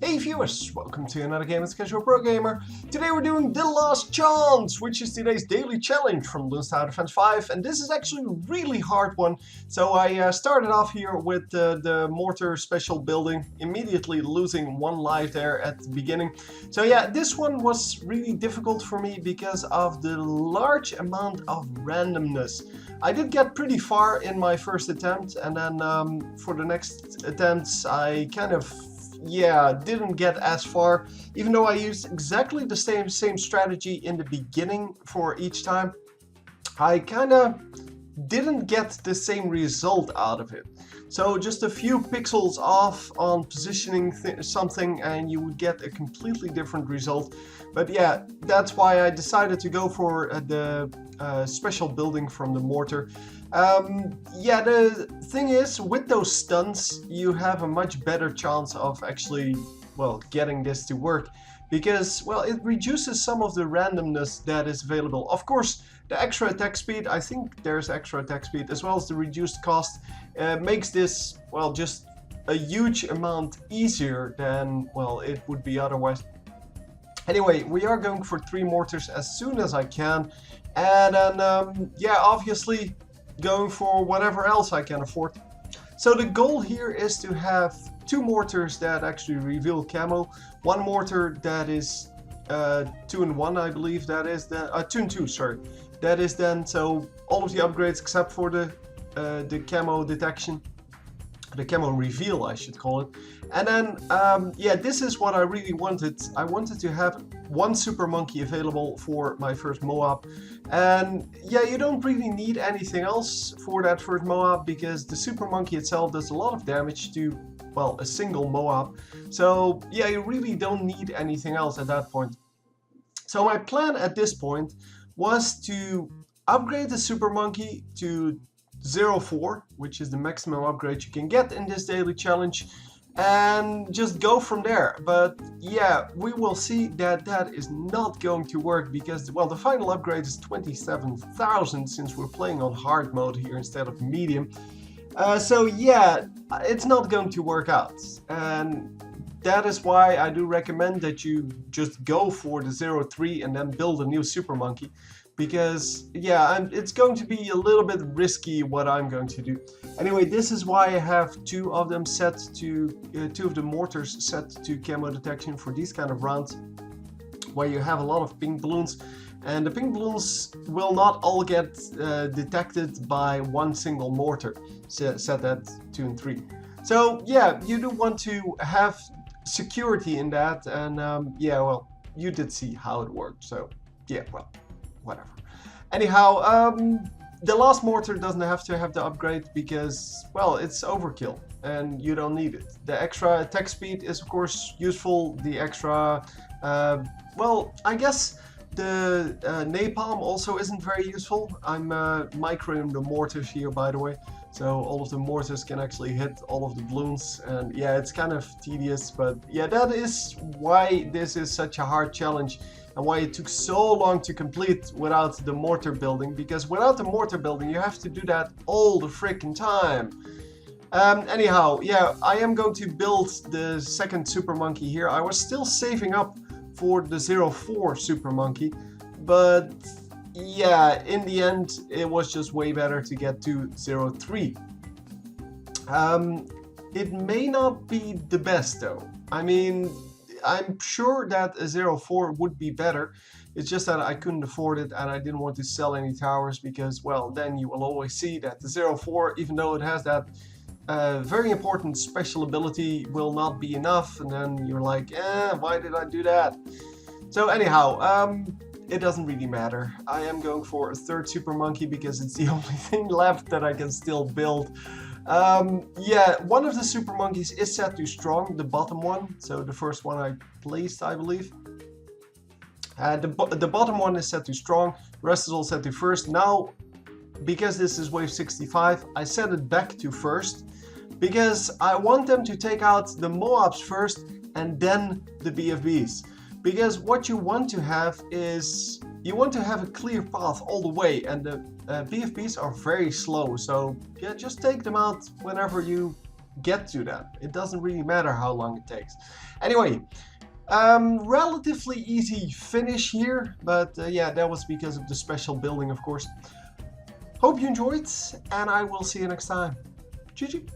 Hey viewers, welcome to another game as Casual Pro Gamer. Today we're doing The Last Chance, which is today's daily challenge from Bloons Tower Defense 5, and this is actually a really hard one. So I started off here with the mortar special building, immediately losing one life there at the beginning. So yeah, this one was really difficult for me because of the large amount of randomness. I did get pretty far in my first attempt, and then for the next attempts I kind of didn't get as far, even though I used exactly the same strategy in the beginning for each time. I kind of didn't get the same result out of it. So just a few pixels off on positioning something and you would get a completely different result. But yeah, that's why I decided to go for the special building from the mortar. Yeah, the thing is, with those stunts, you have a much better chance of actually, well, getting this to work. Because, well, it reduces some of the randomness that is available. Of course, the extra attack speed, I think there's extra attack speed, as well as the reduced cost, makes this, well, just a huge amount easier than, well, it would be otherwise. Anyway, we are going for 3 mortars as soon as I can. And then, yeah, obviously going for whatever else I can afford. So the goal here is to have 2 mortars that actually reveal camo, 1 mortar that is 2-in-1, I believe that is, 2-in-2, sorry. That is then, so all of the upgrades except for the camo detection, the camo reveal I should call it. And then, yeah, this is what I really wanted. I wanted to have 1 super monkey available for my first Moab. And yeah, you don't really need anything else for that first Moab because the super monkey itself does a lot of damage to, well, a single Moab. So yeah, you really don't need anything else at that point. So my plan at this point was to upgrade the super monkey to 0.4, which is the maximum upgrade you can get in this daily challenge, and just go from there. But yeah, we will see that that is not going to work because, well, the final upgrade is 27,000 since we're playing on hard mode here instead of medium. So yeah, it's not going to work out, and that is why I do recommend that you just go for the 0.3 and then build a new super monkey. Because yeah, it's going to be a little bit risky what I'm going to do. Anyway, this is why I have 2 of them set to 2 of the mortars set to camo detection for these kind of rounds, where you have a lot of pink balloons, and the pink balloons will not all get detected by 1 single mortar set at 2 and 3. So yeah, you do want to have security in that, and yeah, well, you did see how it worked. So yeah, well, whatever. Anyhow, the last mortar doesn't have to have the upgrade because, well, it's overkill and you don't need it. The extra attack speed is of course useful. The extra, well, I guess the napalm also isn't very useful. I'm microing the mortars here, by the way. So all of the mortars can actually hit all of the balloons, and yeah, it's kind of tedious, but yeah, that is why this is such a hard challenge and why it took so long to complete without the mortar building, because without the mortar building you have to do that all the freaking time. Anyhow, yeah, I am going to build the second super monkey here. I was still saving up for the 0.4 super monkey, but yeah, in the end it was just way better to get to 0.3. It may not be the best though. I mean, I'm sure that a 0.4 would be better. It's just that I couldn't afford it and I didn't want to sell any towers because, well, then you will always see that the 0.4, even though it has that very important special ability, will not be enough, and then you're like, why did I do that? So anyhow, it doesn't really matter. I am going for a 3rd super monkey because it's the only thing left that I can still build. Yeah, one of the super monkeys is set to strong, the bottom one. So the first one I placed, I believe. The bottom one is set to strong, the rest is all set to first. Now, because this is wave 65, I set it back to first, because I want them to take out the Moabs first and then the BFBs. Because what you want to have is, you want to have a clear path all the way, and the BFBs are very slow, so yeah, just take them out whenever you get to that. It doesn't really matter how long it takes. Anyway, relatively easy finish here, but yeah, that was because of the special building, of course. Hope you enjoyed, and I will see you next time. GG.